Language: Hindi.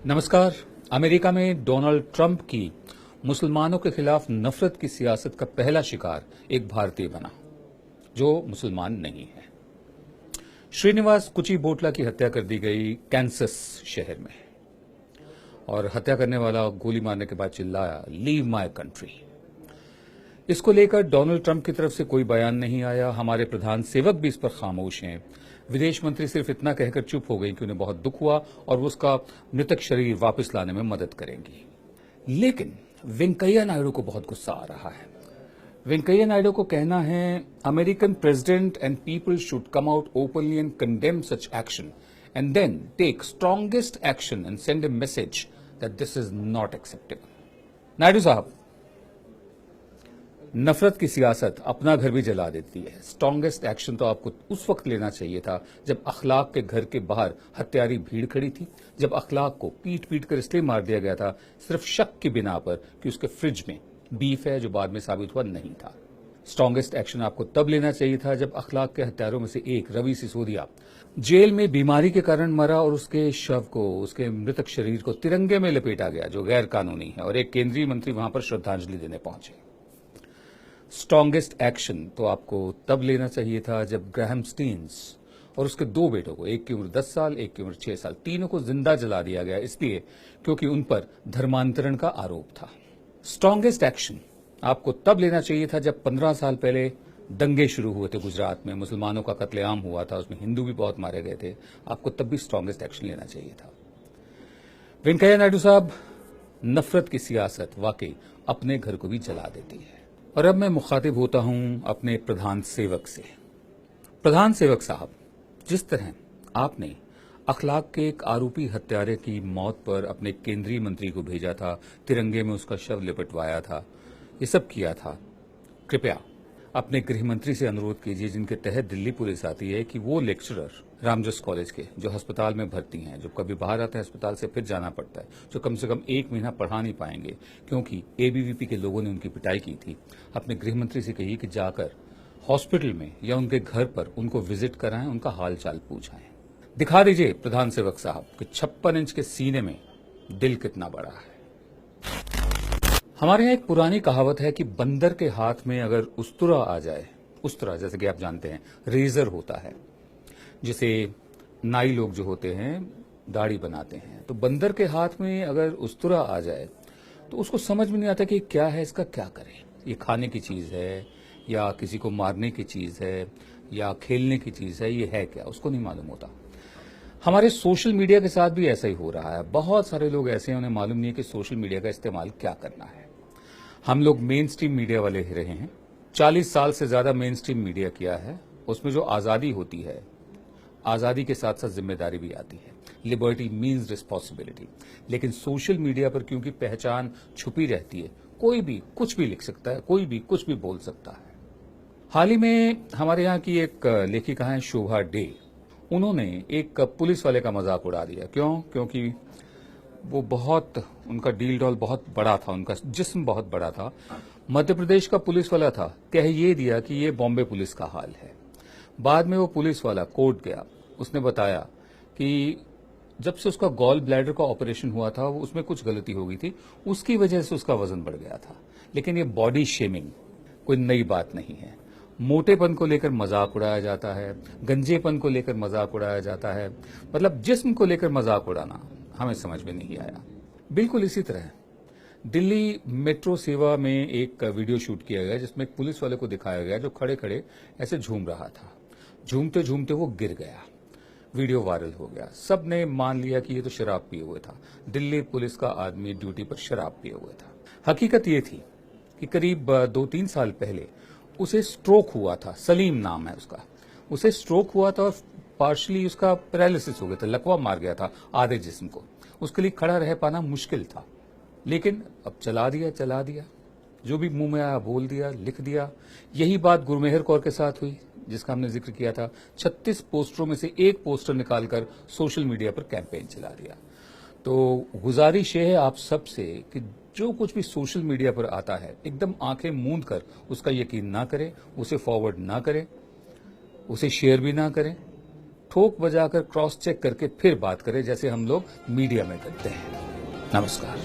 नमस्कार। अमेरिका में डोनाल्ड ट्रंप की मुसलमानों के खिलाफ नफरत की सियासत का पहला शिकार एक भारतीय बना जो मुसलमान नहीं है। श्रीनिवास कुचिबोटला की हत्या कर दी गई कैंसस शहर में, और हत्या करने वाला गोली मारने के बाद चिल्लाया, लीव माय कंट्री। इसको लेकर डोनाल्ड ट्रंप की तरफ से कोई बयान नहीं आया। हमारे प्रधान सेवक भी इस पर खामोश हैं। विदेश मंत्री सिर्फ इतना कहकर चुप हो गई कि उन्हें बहुत दुख हुआ और वो उसका मृतक शरीर वापस लाने में मदद करेंगी। लेकिन वेंकैया नायडू को बहुत गुस्सा आ रहा है। वेंकैया नायडू को कहना है, American president and people should come out openly and condemn such action and then take strongest action and send a message that this is not acceptable. Naidu साहब, नफरत की सियासत अपना घर भी जला देती है। स्ट्रांगेस्ट एक्शन तो आपको उस वक्त लेना चाहिए था जब अखलाक के घर के बाहर हत्यारी भीड़ खड़ी थी, जब अखलाक को पीट पीट कर इसलिए मार दिया गया था सिर्फ शक की बिना पर कि उसके फ्रिज में बीफ है, जो बाद में साबित हुआ नहीं था। स्ट्रांगेस्ट एक्शन आपको तब लेना चाहिए था जब अखलाक के हत्यारों में से एक रवि सिसोदिया जेल में बीमारी के कारण मरा और उसके शव को, उसके मृतक शरीर को तिरंगे में लपेटा गया, जो गैर कानूनी है, और एक केंद्रीय मंत्री वहां पर श्रद्धांजलि देने पहुंचे। स्ट्रांगेस्ट एक्शन तो आपको तब लेना चाहिए था जब ग्राहम स्टीन्स और उसके दो बेटों को, एक की उम्र 10 साल, एक की उम्र 6 साल, तीनों को जिंदा जला दिया गया इसलिए क्योंकि उन पर धर्मांतरण का आरोप था। स्ट्रांगेस्ट एक्शन आपको तब लेना चाहिए था जब 15 साल पहले दंगे शुरू हुए थे गुजरात में, मुसलमानों का कत्लेआम हुआ था, उसमें हिंदू भी बहुत मारे गए थे। आपको तब भी स्ट्रांगेस्ट एक्शन लेना चाहिए था। वेंकैया नायडू साहब, नफरत की सियासत वाकई अपने घर को भी जला देती है। और अब मैं मुखातिब होता हूं अपने प्रधान सेवक से। प्रधान सेवक साहब, जिस तरह आपने अखलाक के एक आरोपी हत्यारे की मौत पर अपने केंद्रीय मंत्री को भेजा था, तिरंगे में उसका शव लिपटवाया था, ये सब किया था, कृपया अपने गृह मंत्री से अनुरोध कीजिए, जिनके तहत दिल्ली पुलिस आती है, कि वो लेक्चरर रामजस कॉलेज के जो अस्पताल में भर्ती हैं, जो कभी बाहर आते हैं अस्पताल से फिर जाना पड़ता है, जो कम से कम 1 महीना पढ़ा नहीं पाएंगे क्योंकि एबीवीपी के लोगों ने उनकी पिटाई की थी, अपने गृह मंत्री से कहिए कि जाकर हॉस्पिटल में या उनके घर पर उनको विजिट कराएं, उनका हाल चाल पूछाएं। दिखा दीजिए प्रधान सेवक साहब कि 56 इंच के सीने में दिल कितना बड़ा है। हमारे यहाँ एक पुरानी कहावत है कि बंदर के हाथ में अगर उस्तरा आ जाए, उस्तरा जैसे कि आप जानते हैं रेजर होता है, जिसे नाई लोग जो होते हैं दाढ़ी बनाते हैं, तो बंदर के हाथ में अगर उस्तरा आ जाए तो उसको समझ में नहीं आता कि क्या है, इसका क्या करें। ये खाने की चीज है या किसी को मारने की चीज है या खेलने की चीज है, ये है क्या, उसको नहीं मालूम होता। हमारे सोशल मीडिया के साथ भी ऐसा ही हो रहा है। बहुत सारे लोग ऐसे हैं, उन्हें मालूम नहीं है कि सोशल मीडिया का इस्तेमाल क्या करना है। हम लोग मेन स्ट्रीम मीडिया वाले ही रहे हैं, 40 साल से ज्यादा मेन स्ट्रीम मीडिया किया है। उसमें जो आजादी होती है, आजादी के साथ साथ जिम्मेदारी भी आती है। Liberty means responsibility. लेकिन सोशल मीडिया पर क्योंकि पहचान छुपी रहती है, कोई भी कुछ भी लिख सकता है, कोई भी कुछ भी बोल सकता है। हाल ही में हमारे यहाँ की एक लेखिका है शोभा डे, उन्होंने एक पुलिस वाले का मजाक उड़ा दिया। क्योंकि वो बहुत, उनका डील डॉल बहुत बड़ा था, उनका जिस्म बहुत बड़ा था, मध्य प्रदेश का पुलिस वाला था, कह ये दिया कि ये बॉम्बे पुलिस का हाल है। बाद में वो पुलिस वाला कोर्ट गया, उसने बताया कि जब से उसका गॉल ब्लैडर का ऑपरेशन हुआ था, वो उसमें कुछ गलती हो गई थी, उसकी वजह से उसका वजन बढ़ गया था। लेकिन ये बॉडी शेमिंग कोई नई बात नहीं है। मोटेपन को लेकर मजाक उड़ाया जाता है, गंजेपन को लेकर मजाक उड़ाया जाता है, मतलब जिस्म को लेकर मजाक उड़ाना हमें समझ में नहीं आया। बिल्कुल इसी तरह दिल्ली मेट्रो सेवा में एक वीडियो शूट किया गया जिसमें एक पुलिस वाले को दिखाया गया जो खड़े खड़े ऐसे झूम रहा था। झूमते झूमते वो गिर गया, वीडियो वायरल हो गया। सब ने मान लिया कि ये तो शराब पिए हुए था। दिल्ली पुलिस का आदमी ड्यूटी पर शराब पिए हुए था। हकीकत ये थी कि करीब 2-3 साल पहले उसे स्ट्रोक हुआ था, सलीम नाम है उसका। उसे स्ट्रोक हुआ था और पार्शली उसका पैरालिसिस हो गया था, लकवा मार गया था आधे जिस्म को। उसके लिए खड़ा रह पाना मुश्किल था, लेकिन अब चला दिया, जो भी मुंह में आया बोल दिया, लिख दिया। यही बात गुरमेहर कौर के साथ हुई, जिसका हमने जिक्र किया था। 36 पोस्टरों में से एक पोस्टर निकालकर सोशल मीडिया पर कैंपेन चला दिया। तो गुजारिश है आप सबसे कि जो कुछ भी सोशल मीडिया पर आता है, एकदम आंखें मूंद कर उसका यकीन ना करें, उसे फॉरवर्ड ना करें, उसे शेयर भी ना करें। ठोक बजाकर क्रॉस चेक करके फिर बात करें, जैसे हम लोग मीडिया में करते हैं। नमस्कार।